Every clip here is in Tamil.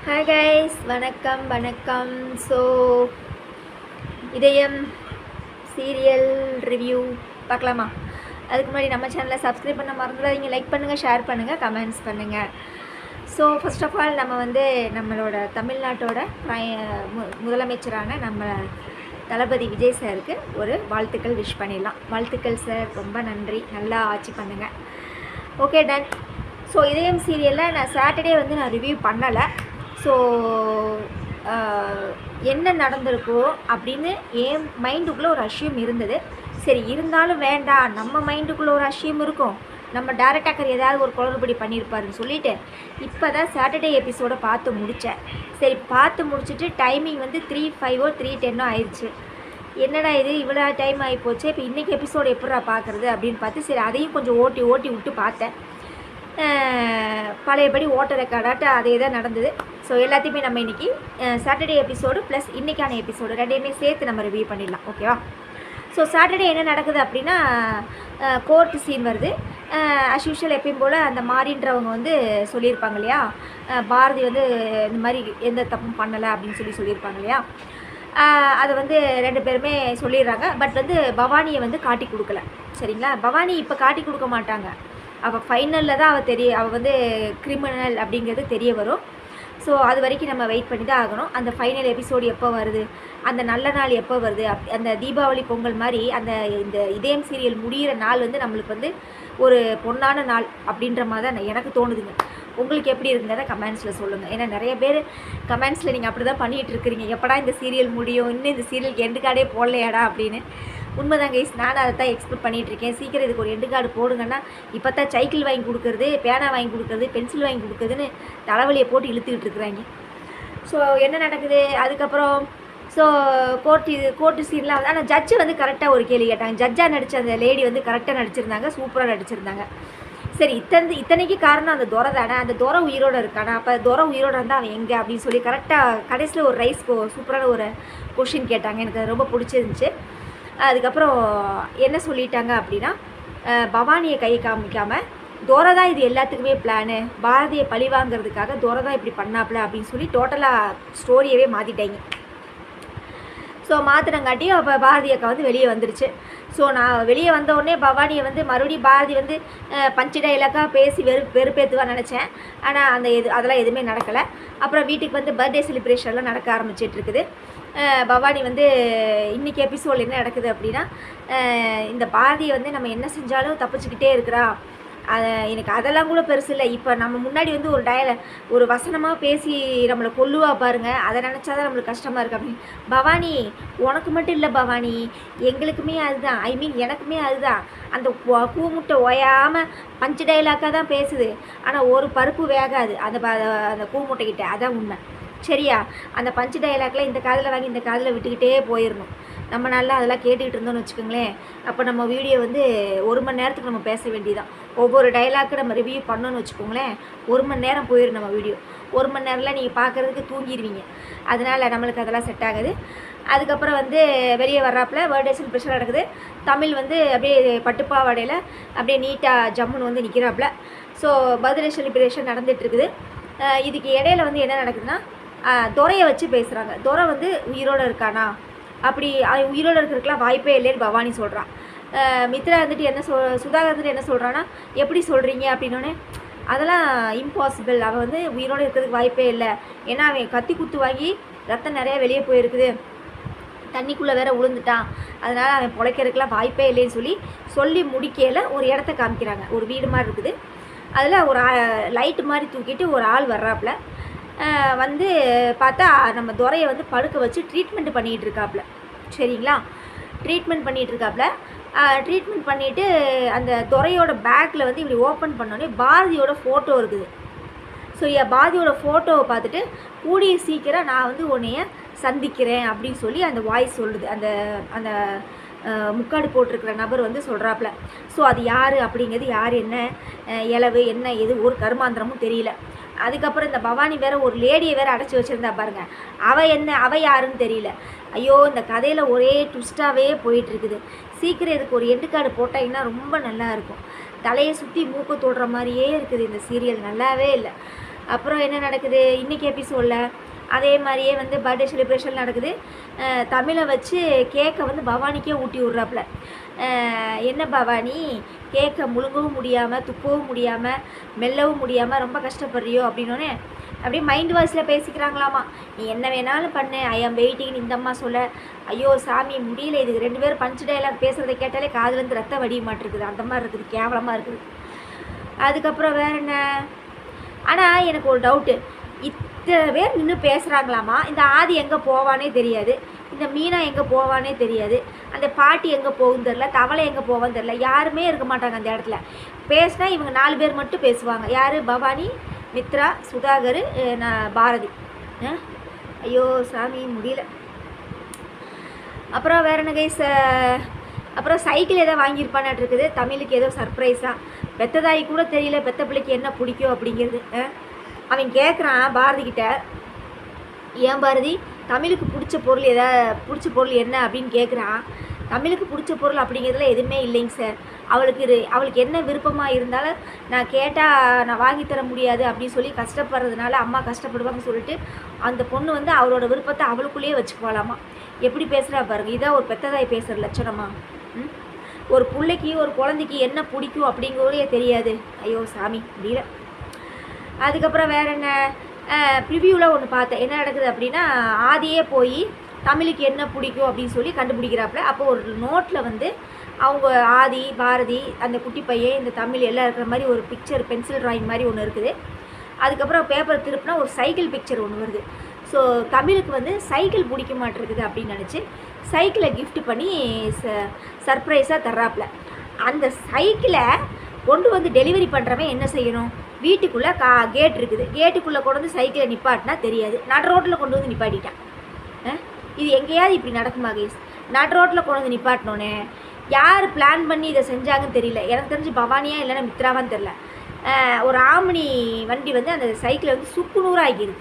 ஹாய் கைஸ், வணக்கம் வணக்கம். ஸோ இதயம் சீரியல் ரிவ்யூ பார்க்கலாமா? அதுக்கு முன்னாடி நம்ம சேனலை சப்ஸ்கிரைப் பண்ண மறந்துடாதீங்க. லைக் பண்ணுங்கள், ஷேர் பண்ணுங்கள், கமெண்ட்ஸ் பண்ணுங்கள். ஸோ ஃபர்ஸ்ட் ஆஃப் ஆல் நம்ம நம்மளோட தமிழ்நாட்டோட முதலமைச்சரான நம்ம தளபதி விஜய் சாருக்கு ஒரு வாழ்த்துக்கள் விஷ் பண்ணிடலாம். வாழ்த்துக்கள் சார், ரொம்ப நன்றி, நல்லா ஆட்சி பண்ணுங்கள். Okay, ton. ஸோ இதயம் சீரியலில் நான் சாட்டர்டே நான் ரிவ்யூ பண்ணலை. ஸோ என்ன நடந்திருக்கோ அப்படின்னு என் மைண்டுக்குள்ளே ஒரு அஷ்யூம் இருந்தது. சரி, இருந்தாலும் வேண்டாம், நம்ம மைண்டுக்குள்ளே ஒரு அஷ்யூம் இருக்கும், நம்ம டேரக்டாக்கர் ஏதாவது ஒரு குளறுபடி பண்ணியிருப்பாருன்னு சொல்லிவிட்டு இப்போ தான் சாட்டர்டே எபிசோடை பார்த்து முடித்தேன். சரி, பார்த்து முடிச்சுட்டு டைமிங் 3:05 3:10 ஆயிடுச்சு. என்னடா இது இவ்வளோ டைம் ஆகிப்போச்சு, இப்போ இன்றைக்கி எபிசோடு எப்படா பார்க்குறது அப்படின்னு பார்த்து சரி அதையும் கொஞ்சம் ஓட்டி விட்டு பார்த்தேன். பழையபடி ஓட்ட ரெக்கார்டாட்ட அதே தான் நடந்தது. ஸோ எல்லாத்தையுமே நம்ம இன்றைக்கி சாட்டர்டே எபிசோடு ப்ளஸ் இன்றைக்கான எபிசோடு ரெண்டையுமே சேர்த்து நம்ம ரிவ்யூ பண்ணிடலாம், ஓகேவா? ஸோ சாட்டர்டே என்ன நடக்குது அப்படின்னா, கோர்ட்டு சீன் வருது. அஸ் யூஷுவல் எப்பயும் போல் அந்த மாறின்றவங்க சொல்லியிருப்பாங்க இல்லையா, பாரதி இந்த மாதிரி எந்த தப்பும் பண்ணலை அப்படின்னு சொல்லியிருப்பாங்க இல்லையா. அதை ரெண்டு பேருமே சொல்லிடுறாங்க. பட் பவானியை காட்டி கொடுக்கல, சரிங்களா? பவானி இப்போ காட்டி கொடுக்க மாட்டாங்க. அவள் ஃபைனலில் தான் அவள் கிரிமினல் அப்படிங்கிறது தெரிய வரும். ஸோ அது வரைக்கும் நம்ம வெயிட் பண்ணி தான் ஆகணும். அந்த ஃபைனல் எபிசோடு எப்போ வருது, அந்த நல்ல நாள் எப்போ வருது, அந்த தீபாவளி பொங்கல் மாதிரி இந்த இதயம் சீரியல் முடிகிற நாள் நம்மளுக்கு ஒரு பொன்னான நாள் அப்படின்ற மாதிரி தான் எனக்கு தோணுதுங்க. உங்களுக்கு எப்படி இருக்குங்கிறத கமெண்ட்ஸில் சொல்லுங்கள். ஏன்னா நிறைய பேர் கமெண்ட்ஸில் நீங்கள் அப்படி தான் பண்ணிகிட்டு இருக்கிறீங்க, எப்படா இந்த சீரியல் முடியும், இன்னும் இந்த சீரியலுக்கு எண்டு கார்டே போடலையாடா அப்படின்னு. உண்மைதான் கைஸ், நானும் அதை தான் எக்ஸ்பெக்ட் பண்ணிகிட்ருக்கேன். சீக்கிரம் இதுக்கு ஒரு எண்டு கார்டு போடுங்கன்னா, இப்போ தான் சைக்கிள் வாங்கி கொடுக்குறது, பேனா வாங்கி கொடுக்குறது, பென்சில் வாங்கி கொடுக்குறதுன்னு தலைவலியை போட்டு இழுத்துக்கிட்டு இருக்கிறாங்க. ஸோ என்ன நடக்குது அதுக்கப்புறம்? ஸோ கோர்ட்டு சீனில் ஆனால் ஜட்ஜு கரெக்டாக ஒரு கேள்வி கேட்டாங்க. ஜட்ஜாக நடித்த அந்த லேடி கரெக்டாக நடிச்சிருந்தாங்க, சூப்பராக நடிச்சிருந்தாங்க. சரி, இத்தனைக்கு காரணம் அந்த துரை தானே, அந்த துரை உயிரோடு இருக்கானா, அப்போ துரை உயிரோடு இருந்தால் அவன் எங்கே அப்படின்னு சொல்லி கரெக்டாக கடைசியில் ஒரு சூப்பரான ஒரு கொஷின் கேட்டாங்க. எனக்கு அது ரொம்ப பிடிச்சிருந்துச்சு. அதுக்கப்புறம் என்ன சொல்லிட்டாங்க அப்படின்னா, பவானியை கை காமிக்காமல் துரை தான் இது எல்லாத்துக்குமே பிளானு, பாரதியை பழி வாங்கிறதுக்காக துரை தான் இப்படி பண்ணாப்புல அப்படின்னு சொல்லி டோட்டலாக ஸ்டோரியவே மாற்றிட்டாங்க. ஸோ மாற்றினங்காட்டியும் அப்போ பாரதி அக்கா வெளியே வந்துடுச்சு. ஸோ நான் வெளியே வந்தோடனே பவானியை மறுபடியும் பாரதி பஞ்சு டைலாக்காக பேசி வெறுப்பேற்றுவான்னு நினச்சேன். ஆனால் அதெல்லாம் எதுவுமே நடக்கலை. அப்புறம் வீட்டுக்கு பர்த்டே செலிப்ரேஷன்லாம் நடக்க ஆரம்பிச்சிட்ருக்குது. பவானி இன்றைக்கி எபிசோடில் என்ன நடக்குது அப்படின்னா, இந்த பாரதியை நம்ம என்ன செஞ்சாலும் தப்பிச்சுக்கிட்டே இருக்கிறா. எனக்கு அதெல்லாம் கூட பெருசு இல்லை. இப்போ நம்ம முன்னாடி ஒரு வசனமாக பேசி நம்மளை கொல்லுவா பாருங்கள், அதை நினச்சாதான் நம்மளுக்கு கஷ்டமாக இருக்குது அப்படின்னு. பவானி, உனக்கு மட்டும் இல்லை பவானி, எங்களுக்குமே அதுதான், எனக்குமே அதுதான். அந்த கூமுட்டை ஓயாமல் பஞ்சு டைலாக்காக தான் பேசுது, ஆனால் ஒரு பருப்பு வேகாது அந்த கூமுட்டைக்கிட்ட. அதான் உண்மை, சரியா? அந்த பஞ்சு டைலாக்ல இந்த காதில் வாங்கி இந்த காதில் விட்டுக்கிட்டே போயிடணும். நம்ம நல்லா அதெல்லாம் கேட்டுக்கிட்டு இருந்தோம்னு வச்சுக்கோங்களேன், அப்போ நம்ம வீடியோ 1 மணி நேரத்துக்கு நம்ம பேச வேண்டியதான். ஒவ்வொரு டைலாக்கு நம்ம ரிவ்யூ பண்ணோன்னு வச்சுக்கோங்களேன், 1 மணி நேரம் போயிடும் நம்ம வீடியோ. 1 மணி நேரம்லாம் நீங்கள் பார்க்குறதுக்கு தூங்கிடுவீங்க. அதனால் நம்மளுக்கு அதெல்லாம் செட் ஆகுது. அதுக்கப்புறம் வெளியே வர்றாப்புல பர்த்டே செலிப்ரேஷன் நடக்குது. தமிழ் அப்படியே பட்டுப்பாவாடையில் அப்படியே நீட்டாக ஜம்முன்னு நிற்கிறாப்புல. ஸோ பர்த்டே செலிப்ரேஷன் நடந்துகிட்ருக்குது. இதுக்கு இடையில என்ன நடக்குதுன்னா, துரையை வச்சு பேசுகிறாங்க. துரை உயிரோடு இருக்கானா, அப்படி உயிரோடு இருக்கிறதுக்கெலாம் வாய்ப்பே இல்லைன்னு பவானி சொல்கிறான். மித்ரா என்ன சுதாகர் என்ன சொல்கிறான்னா, எப்படி சொல்கிறீங்க அப்படின்னோடனே, அதெல்லாம் இம்பாசிபிள், அவன் உயிரோடு இருக்கிறதுக்கு வாய்ப்பே இல்லை. ஏன்னா அவன் கத்தி குத்து வாங்கி ரத்தம் நிறையா வெளியே போயிருக்குது, தண்ணிக்குள்ளே வேற விழுந்துட்டான், அதனால் அவன் பிழைக்கிறதுக்கெலாம் வாய்ப்பே இல்லைன்னு சொல்லி முடிக்கையில் ஒரு இடத்த காமிக்கிறாங்க. ஒரு வீடு மாதிரி இருக்குது. அதில் ஒரு லைட்டு மாதிரி தூக்கிட்டு ஒரு ஆள் வர்றாப்புல. பார்த்தா நம்ம துரையை படுக்க வச்சு ட்ரீட்மெண்ட் பண்ணிகிட்டு இருக்காப்புல, சரிங்களா? ட்ரீட்மெண்ட் பண்ணிவிட்டு அந்த துரையோட பேக்கில் இப்படி ஓப்பன் பண்ணோடனே பாரதியோட ஃபோட்டோ இருக்குது. ஸோ பாரதியோட ஃபோட்டோவை பார்த்துட்டு, கூடிய சீக்கிரம் நான் உன்னைய சந்திக்கிறேன் அப்படின்னு சொல்லி அந்த வாய்ஸ் சொல்லுது. அந்த முக்காடு போட்டிருக்கிற நபர் சொல்கிறாப்புல. ஸோ அது யார் அப்படிங்கிறது, யார், என்ன இளவு, என்ன எது, ஒரு கருமாந்திரமும் தெரியல. அதுக்கப்புறம் இந்த பவானி வேறு ஒரு லேடியை வேறு அடைச்சி வச்சுருந்தா பாருங்கள், அவள் யாருன்னு தெரியல. ஐயோ, இந்த கதையில் ஒரே ட்விஸ்ட்டாகவே போயிட்டுருக்குது. சீக்கிரம் இதுக்கு ஒரு எண்டு கார்டு போட்டாங்கன்னா ரொம்ப நல்லா இருக்கும். தலையை சுற்றி மூக்க தொடுற மாதிரியே இருக்குது இந்த சீரியல், நல்லாவே இல்லை. அப்புறம் என்ன நடக்குது இன்றைக்கி எபிசோடில், அதே மாதிரியே வந்து பர்த்டே செலிப்ரேஷன் நடக்குது. தமிழை வச்சு கேக்கை வந்து பவானிக்கே ஊட்டி விட்றாப்புல. என்ன பவானி, கேக்கை முழுங்கவும் முடியாமல், துப்பவும் முடியாமல், மெல்லவும் முடியாமல் ரொம்ப கஷ்டப்படுறியோ அப்படின்னோடனே அப்படியே மைண்ட் வாய்ஸில் பேசிக்கிறாங்களாமா. நீ என்ன வேணாலும் பண்ணு, ஐ ஆம் வெயிட்டிங்னு இந்த அம்மா சொல்ல, ஐயோ சாமி முடியல, இதுக்கு 2 பேரும் பஞ்சு டைலாக் பேசுகிறத கேட்டாலே காதுலேருந்து ரத்தம் வடிய மாட்டிருக்குது. அந்த மாதிரி இருக்குது, கேவலமாக இருக்குது. அதுக்கப்புறம் வேறு என்ன, ஆனால் எனக்கு ஒரு டவுட்டு, இத்தனை பேர் நின்று பேசுகிறாங்களாமா. இந்த ஆதி எங்கே போவானே தெரியாது, இந்த மீனா எங்கே போவானே தெரியாது, அந்த பாட்டி எங்கே போகும் தெரில, தவளை எங்கே போவான்னு தெரில, யாருமே இருக்க மாட்டாங்க அந்த இடத்துல. பேசினா இவங்க 4 பேர் மட்டும் பேசுவாங்க. யார்? பவானி, மித்ரா, சுதாகர், பாரதி. ஐயோ சாமி முடியல. அப்புறம் வேறு என்ன கைஸ், அப்புறம் சைக்கிள் ஏதோ வாங்கியிருப்பானாட்டு இருக்குது. தமிழுக்கு ஏதோ சர்ப்ரைஸாக, பெத்ததாயி கூட தெரியல பெத்த பிள்ளைக்கு என்ன பிடிக்கும் அப்படிங்கிறது. அவன் கேட்குறான் பாரதிக்கிட்ட, ஏன் பாரதி தமிழுக்கு பிடிச்ச பொருள் பிடிச்ச பொருள் என்ன அப்படின்னு கேட்குறான். தமிழுக்கு பிடிச்ச பொருள் அப்படிங்கிறதுல எதுவுமே இல்லைங்க சார். அவளுக்கு என்ன விருப்பமாக இருந்தாலும் நான் கேட்டால் நான் வாங்கித்தர முடியாது அப்படின்னு சொல்லி கஷ்டப்படுறதுனால அம்மா கஷ்டப்படுவாங்கன்னு சொல்லிட்டு அந்த பொண்ணு வந்து அவளோட விருப்பத்தை அவளுக்குள்ளேயே வச்சுக்குவாளாமா. எப்படி பேசுகிறா பாருங்க, இதான் ஒரு பெத்ததாய் பேசுகிற லட்சணமா? ஒரு பிள்ளைக்கு ஒரு குழந்தைக்கு என்ன பிடிக்கும் அப்படிங்கிறதே தெரியாது. ஐயோ சாமி முடியல. அதுக்கப்புறம் வேறு என்ன, ப்ரிவியூவில் ஒன்று பார்த்தேன். என்ன நடக்குது அப்படின்னா, ஆதியே போய் தமிழுக்கு என்ன பிடிக்கும் அப்படின்னு சொல்லி கண்டுபிடிக்கிறாப்புல. அப்போ ஒரு நோட்டில் வந்து அவங்க ஆதி, பாரதி, அந்த குட்டி பையன், இந்த தமிழ் எல்லாம் இருக்கிற மாதிரி ஒரு பிக்சர், பென்சில் ட்ராயிங் மாதிரி ஒன்று இருக்குது. அதுக்கப்புறம் பேப்பர் திருப்பினா ஒரு சைக்கிள் பிக்சர் ஒன்று வருது. ஸோ தமிழுக்கு வந்து சைக்கிள் பிடிக்க மாட்டேருக்குது அப்படின்னு நினச்சி சைக்கிளை கிஃப்ட் பண்ணி சர்ப்ரைஸாக தர்றாப்புல. அந்த சைக்கிளை கொண்டு வந்து டெலிவரி பண்ணுறவன் என்ன செய்யணும், வீட்டுக்குள்ளே கேட் இருக்குது, கேட்டுக்குள்ளே கொண்டு வந்து சைக்கிளை நிப்பாட்டினா தெரியாது, நடு ரோட்டில் கொண்டு வந்து நிப்பாட்டிட்டான். இது எங்கேயாவது இப்படி நடக்குமா கைஸ்? நடு ரோட்டில் கொண்டு வந்து நிப்பாட்டினோன்னே யார் பிளான் பண்ணி இதை செஞ்சாங்கன்னு தெரியல. எனக்கு தெரிஞ்சு பவானியா இல்லைன்னா மித்ராவான்னு தெரில. ஒரு ஆம்னி வண்டி வந்து அந்த சைக்கிளை வந்து சுக்குநூறாக ஆகிடுது.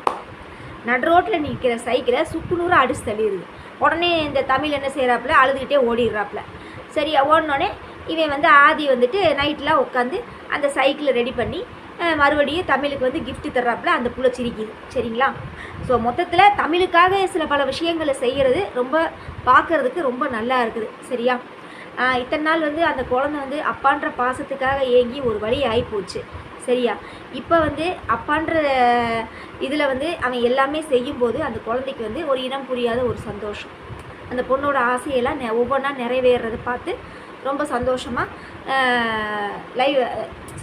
நடு ரோட்டில் நிற்கிற சைக்கிளை சுக்குநூறாக அடிச்சு தள்ளிடுது. உடனே இந்த தமிழ் என்ன செய்கிறாப்புல, அழுதுகிட்டே ஓடிடுறாப்புல. சரி, ஓடினோடனே இவன் வந்து ஆதி வந்துட்டு நைட்டெலாம் உட்காந்து அந்த சைக்கிளை ரெடி பண்ணி மறுபடியும் தமிழுக்கு வந்து கிஃப்ட் தர்றாப்புல. அந்த புள்ள சிரிக்குது. சரிங்களா? ஸோ மொத்தத்தில் தமிழுக்காக சில பல விஷயங்களை செய்கிறது ரொம்ப பார்க்குறதுக்கு ரொம்ப நல்லா இருக்குது. சரியா? இத்தனை நாள் வந்து அந்த குழந்தை வந்து அப்பான்ற பாசத்துக்காக ஏங்கி ஒரு வழி ஆகிப்போச்சு. சரியா? இப்போ வந்து அப்பான்ற இதில் வந்து அவன் எல்லாமே செய்யும்போது அந்த குழந்தைக்கு வந்து ஒரு இனம் புரியாத ஒரு சந்தோஷம். அந்த பொண்ணோட ஆசையெல்லாம் ஒவ்வொன்றா நிறைவேறதை பார்த்து ரொம்ப சந்தோஷமாக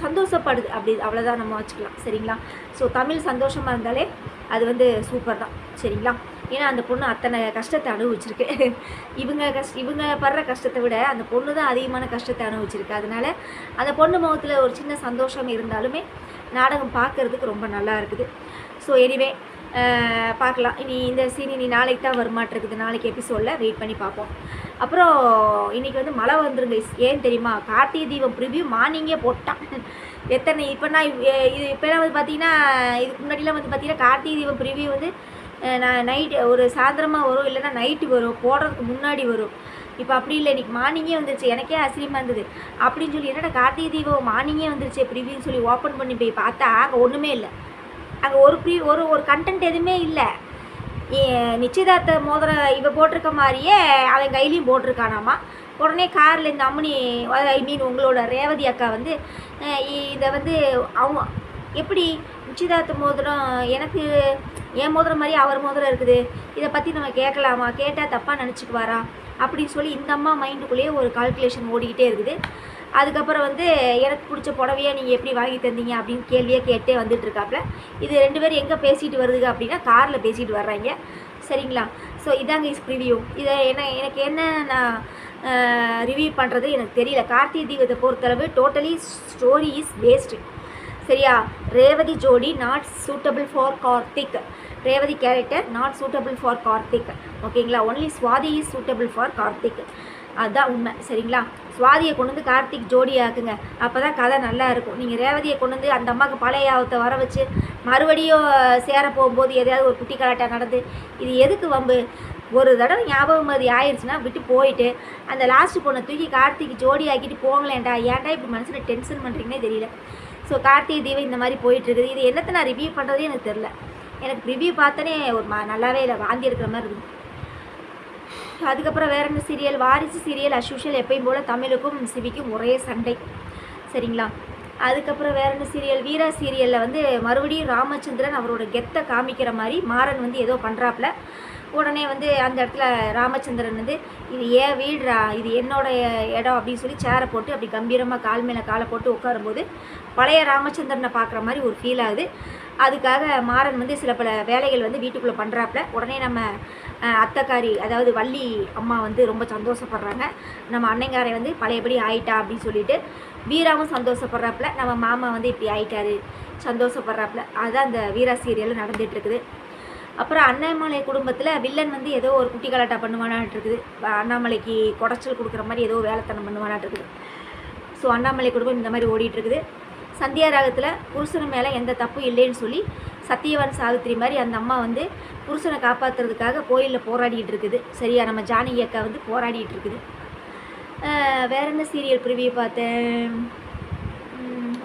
சந்தோஷப்படுது. அப்படி அவ்வளோதான் நம்ம வச்சுக்கலாம். சரிங்களா? ஸோ தமிழ் சந்தோஷமாக இருந்தாலே அது வந்து சூப்பர் தான். சரிங்களா? ஏன்னா அந்த பொண்ணு அத்தனை கஷ்டத்தை அனுபவிச்சிருக்கு. இவங்க படுற கஷ்டத்தை விட அந்த பொண்ணு தான் அதிகமான கஷ்டத்தை அனுபவிச்சிருக்கு. அதனால் அந்த பொண்ணு முகத்தில் ஒரு சின்ன சந்தோஷம் இருந்தாலுமே நாடகம் பார்க்குறதுக்கு ரொம்ப நல்லா இருக்குது. ஸோ எனிவே பார்க்கலாம். இந்த சீன் இனி நாளைக்கு தான் வருமாட்டிருக்குது. நாளைக்கு எபிசோடில் வெயிட் பண்ணி பார்ப்போம். அப்புறம் இன்றைக்கி வந்து மழை வந்துருங்க. ஏன் தெரியுமா? கார்த்திகை தீபம் ப்ரிவ்யூ மார்னிங்கே போட்டான். இப்போ நான் இது இப்போலாம் வந்து பார்த்திங்கன்னா, இதுக்கு முன்னாடிலாம் வந்து பார்த்திங்கன்னா கார்த்திகை தீபம் ப்ரிவ்யூ வந்து நான் நைட்டு ஒரு சாயந்தரமாக வரும், இல்லைன்னா நைட்டு வரும், போடுறதுக்கு முன்னாடி வரும். இப்போ அப்படி இல்லை, இன்றைக்கி மார்னிங்கே வந்துருச்சு. எனக்கே ஆச்சரியமாக இருந்தது. அப்படின்னு சொல்லி என்னடா கார்த்திகை தீபம் மார்னிங்கே வந்துருச்சு ப்ரிவ்யூன்னு சொல்லி ஓப்பன் பண்ணி போய் பார்த்தா அங்கே ஒன்றுமே இல்லை. அங்கே ஒரு கண்டென்ட் எதுவுமே இல்லை. நிச்சயதார்த்த மோதிரம் இவ போட்டிருக்க மாதிரியே அவன் கையிலையும் போட்டிருக்கானாமா. உடனே காரில் இந்த அம்மனி, ஐ மீன் உங்களோட ரேவதி அக்கா வந்து இதை வந்து அவங்க எப்படி நிச்சயதார்த்த மோதிரம் எனக்கு என் மோதிரம் மாதிரி அவர் மோதிரம் இருக்குது, இதை பற்றி நம்ம கேட்கலாமா, கேட்டால் தப்பாக நினச்சிக்குவாரா அப்படின்னு சொல்லி இந்த அம்மா மைண்டுக்குள்ளேயே ஒரு கால்குலேஷன் ஓடிக்கிட்டே இருக்குது. அதுக்கப்புறம் வந்து எனக்கு பிடிச்ச புடவையை நீங்கள் எப்படி வாங்கி தந்தீங்க அப்படின்னு கேள்வியே கேட்டே வந்துட்டுருக்காப்புல. இது 2 பேரும் எங்கே பேசிட்டு வருதுங்க அப்படின்னா காரில் பேசிட்டு வர்றாங்க. சரிங்களா? ஸோ இதாங்க இஸ் ரிவ்யூ. இதை எனக்கு என்ன நான் ரிவ்யூ பண்ணுறது எனக்கு தெரியல. கார்த்திகை தீபத்தை பொறுத்தளவு டோட்டலி ஸ்டோரி இஸ் வேஸ்ட்டு. சரியா? ரேவதி ஜோடி not suitable for Karthik. Revathi character not suitable for Karthik. ஓகேங்களா? Only Swathi is suitable for Karthik. அதுதான் உண்மை. சரிங்களா? சுவாதியை கொண்டு வந்து கார்த்திக் ஜோடி ஆக்குங்க, அப்போ தான் கதை நல்லா இருக்கும். நீங்கள் ரேவதியை கொண்டு வந்து அந்த அம்மாவுக்கு பழைய யாவத்தை வர வச்சு மறுபடியும் சேர போகும்போது எதையாவது ஒரு குட்டி கலாட்டா நடந்து இது எதுக்கு வம்பு? ஒரு தடவை ஞாபகம் மாதிரி ஆயிடுச்சுன்னா விட்டு போயிட்டு அந்த லாஸ்ட்டு பொண்ணை தூக்கி கார்த்திக் ஜோடி ஆக்கிட்டு போங்களேன்டா. ஏன்டா இப்படி மனசில் டென்ஷன் பண்ணுறீங்கன்னே தெரியல. ஸோ கார்த்திகை தீபம் இந்த மாதிரி போயிட்டுருக்குது. இது என்னத்தை நான் ரிவ்யூ பண்ணுறதே எனக்கு தெரில. எனக்கு ரிவ்யூ பார்த்தோன்னே ஒரு நல்லாவே இல்லை, வாந்தி இருக்கிற மாதிரி இருக்குது. அதுக்கப்புறம் வேறு என்ன சீரியல், வாரிசு சீரியல் அஸ்யூஷுவல் எப்பயும் போல் தமிழுக்கும் சிவிக்கும் ஒரே சண்டை. சரிங்களா. அதுக்கப்புறம் வேறு என்ன சீரியல், வீரா சீரியலில் வந்து மறுபடியும் ராமச்சந்திரன் அவரோட கெத்தை காமிக்கிற மாதிரி மாறன் வந்து ஏதோ பண்ணுறாப்புல. உடனே வந்து அந்த இடத்துல ராமச்சந்திரன் வந்து இது ஏன் வீடுறா, இது என்னோட இடம் அப்படின்னு சொல்லி சேரை போட்டு அப்படி கம்பீரமாக கால் மேலே காலை போட்டு உட்காரும்போது பழைய ராமச்சந்திரனை பார்க்குற மாதிரி ஒரு ஃபீல் ஆகுது. அதுக்காக மாறன் வந்து சில பல வேலைகள் வந்து வீட்டுக்குள்ளே பண்ணுறாப்புல. உடனே நம்ம அத்தைக்காரி அதாவது வள்ளி அம்மா வந்து ரொம்ப சந்தோஷப்படுறாங்க, நம்ம அன்னைங்காரை வந்து பழையபடி ஆயிட்டா அப்படின்னு சொல்லிட்டு. வீராவும் சந்தோஷப்படுறாப்புல, நம்ம மாமா வந்து இப்படி ஆயிட்டாரு சந்தோஷப்படுறாப்புல. அதுதான் அந்த வீரா சீரியல் நடந்துகிட்ருக்குது. அப்புறம் அண்ணாமலை குடும்பத்தில் வில்லன் வந்து ஏதோ ஒரு குட்டி கலாட்டா பண்ணுவானாட்டு இருக்குது. அண்ணாமலைக்கு குடைச்சல் கொடுக்குற மாதிரி ஏதோ வேலைத்தனம் பண்ணுவானாட்டு இருக்குது. ஸோ அண்ணாமலை குடும்பம் இந்த மாதிரி ஓடிட்டுருக்குது. சந்தியா ராகத்தில் புருஷன் மேலே எந்த தப்பும் இல்லைன்னு சொல்லி சத்தியவான் சாவித்திரி மாதிரி அந்த அம்மா வந்து புருஷனை காப்பாற்றுறதுக்காக கோயிலில் போராடிக்கிட்டு இருக்குது. சரியா, நம்ம ஜானகி அக்கா வந்து போராடிட்டு இருக்குது. வேற என்ன சீரியல் ப்ரிவியூ பார்த்தேன்,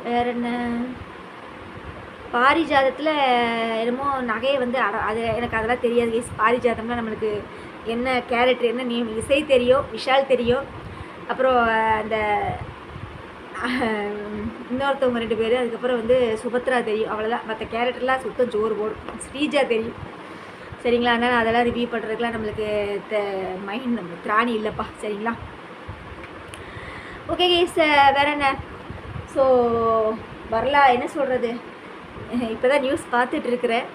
வேற என்ன, பாரிஜாதத்தில் என்னமோ நகையை வந்து அது எனக்கு அதெல்லாம் தெரியாது. பாரிஜாதம்னா நம்மளுக்கு என்ன கேரக்டர் என்ன நேம், இசை தெரியும், விஷால் தெரியும், அப்புறம் அந்த இன்னொருத்தவங்க 2 பேர், அதுக்கப்புறம் வந்து சுபத்ரா தெரியும், அவ்வளோதான். மற்ற கேரக்டர்லாம் சுத்தம் ஜோறு போடும். ஸ்ரீஜா தெரியும். சரிங்களா. அதனால் அதெல்லாம் ரிவ்யூ பண்ணுறதுக்குலாம் நம்மளுக்கு மைண்ட் நம்ம திராணி இல்லைப்பா. சரிங்களா. ஓகே கேஸ், வேறு என்ன. ஸோ என்ன சொல்கிறது, இப்போ தான் நியூஸ் பார்த்துட்ருக்குறேன்.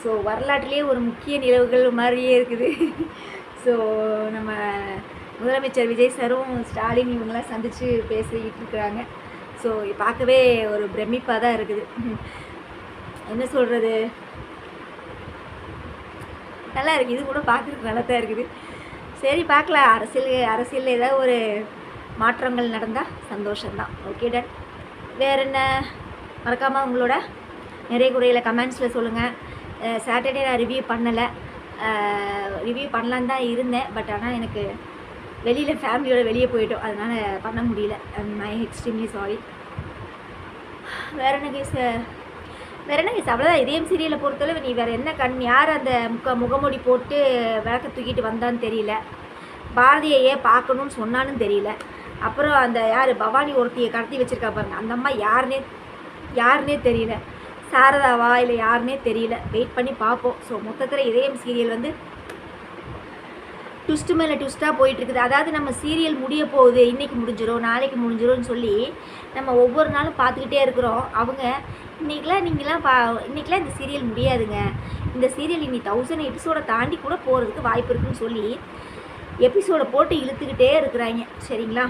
ஸோ வரலாற்றிலே ஒரு முக்கிய நிகழ்வுகள் மாதிரியே இருக்குது. ஸோ நம்ம முதலமைச்சர் விஜய் சாரும் ஸ்டாலின் இவங்கெல்லாம் சந்தித்து பேசிக்கிட்டு இருக்கிறாங்க. ஸோ பார்க்கவே ஒரு பிரமிப்பாக தான் இருக்குது. என்ன சொல்கிறது, நல்லா இருக்குது. இது கூட பார்க்குறதுக்கு நல்லா தான் இருக்குது. சரி பார்க்கலாம், அரசியலில் ஏதாவது ஒரு மாற்றங்கள் நடந்தால் சந்தோஷம்தான். Okay done. வேறு என்ன, மறக்காமல் உங்களோட நிறைய குறையில் கமெண்ட்ஸில் சொல்லுங்கள். சாட்டர்டே நான் ரிவ்யூ பண்ணலை, ரிவ்யூ பண்ணலான்னு தான் இருந்தேன். பட் ஆனால் எனக்கு வெளியில் ஃபேமிலியோட வெளியே போயிட்டோம், அதனால் பண்ண முடியல. ஐ எக்ஸ்ட்ரீம்லி சாரி. வேறு என்ன கேஸ், அவ்வளோதான். இதயம் சீரியலை பொறுத்தளவு நீ வேறு என்ன யார் அந்த முகமூடி போட்டு விளக்க தூக்கிட்டு வந்தான்னு தெரியல. பாரதியை ஏன் பார்க்கணுன்னு சொன்னான்னு தெரியல. அப்புறம் அந்த யார் பவானி ஒருத்தியை கடத்தி வச்சுருக்கா பாருங்க, அந்த அம்மா யாருன்னே தெரியல. சாரதாவா இல்லை யாருன்னே தெரியல. வெயிட் பண்ணி பார்ப்போம். ஸோ மொத்தத்தில் இதயம் சீரியல் வந்து ட்விஸ்ட்டு மேலே ட்விஸ்ட்டாக போயிட்டுருக்குது. அதாவது நம்ம சீரியல் முடிய போகுது, இன்றைக்கி முடிஞ்சிடும் நாளைக்கு முடிஞ்சிடும்னு சொல்லி நம்ம ஒவ்வொரு நாளும் பார்த்துக்கிட்டே இருக்கிறோம். அவங்க இன்றைக்கெலாம் இன்றைக்கெலாம் இந்த சீரியல் முடியாதுங்க, இந்த சீரியல் இனி 1000 எபிசோடை தாண்டி கூட போகிறதுக்கு வாய்ப்பு இருக்குதுன்னு சொல்லி எபிசோடை போட்டு இழுத்துக்கிட்டே இருக்கிறாங்க. சரிங்களா.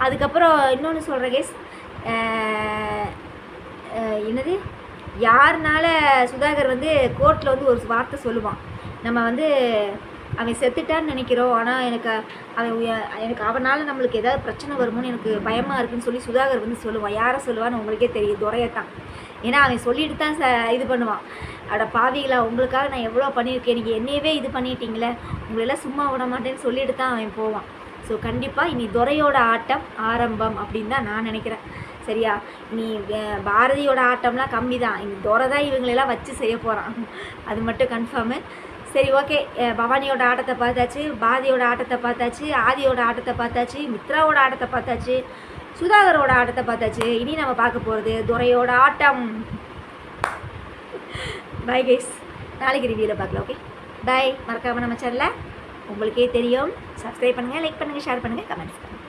அதுக்கப்புறம் இன்னொன்று சொல்கிற கேஸ், என்னது, யாருனால சுதாகர் வந்து கோர்ட்டில் வந்து ஒரு வார்த்தை சொல்லுவான், நம்ம வந்து அவன் செத்துட்டான்னு நினைக்கிறோம், ஆனால் எனக்கு அவனால் நம்மளுக்கு ஏதாவது பிரச்சனை வருமோன்னு எனக்கு பயமாக இருக்குன்னு சொல்லி சுதாகர் வந்து சொல்லுவான். யாரை சொல்லுவான்னு உங்களுக்கே தெரியும், துரையத்தான். ஏன்னா அவன் சொல்லிட்டு தான் இது பண்ணுவான். அட பாவிகளா, உங்களுக்காக நான் எவ்வளோ பண்ணியிருக்கேன், நீங்கள் என்னையவே இது பண்ணிட்டீங்களே, உங்களெல்லாம் சும்மா விட மாட்டேன்னு சொல்லிட்டு தான் அவன் போவான். ஸோ கண்டிப்பாக இனி துரையோட ஆட்டம் ஆரம்பம் அப்படின்னு தான் நான் நினைக்கிறேன். சரியா. நீ பாரதியோட ஆட்டம்லாம் கம்மி தான், இனி துரை தான் இவங்களெல்லாம் வச்சு செய்ய போகிறான், அது மட்டும் கன்ஃபார்மு. சரி ஓகே, பவானியோட ஆட்டத்தை பார்த்தாச்சு, பாரதியோட ஆட்டத்தை பார்த்தாச்சு, ஆதியோட ஆட்டத்தை பார்த்தாச்சு, மித்ராவோட ஆட்டத்தை பார்த்தாச்சு, சுதாகரோட ஆட்டத்தை பார்த்தாச்சு. இனி நம்ம பார்க்க போகிறது துரையோட ஆட்டம். பை கைஸ், நாளைக்கு ரிவ்யூவில் பார்க்கலாம். Okay bye. மறக்காமல் நம்ம சேனலை உங்களுக்கே தெரியும் சப்ஸ்கிரைப் பண்ணுங்கள், லைக் பண்ணுங்கள், ஷேர் பண்ணுங்கள், கமெண்ட்ஸ் பண்ணுங்கள்.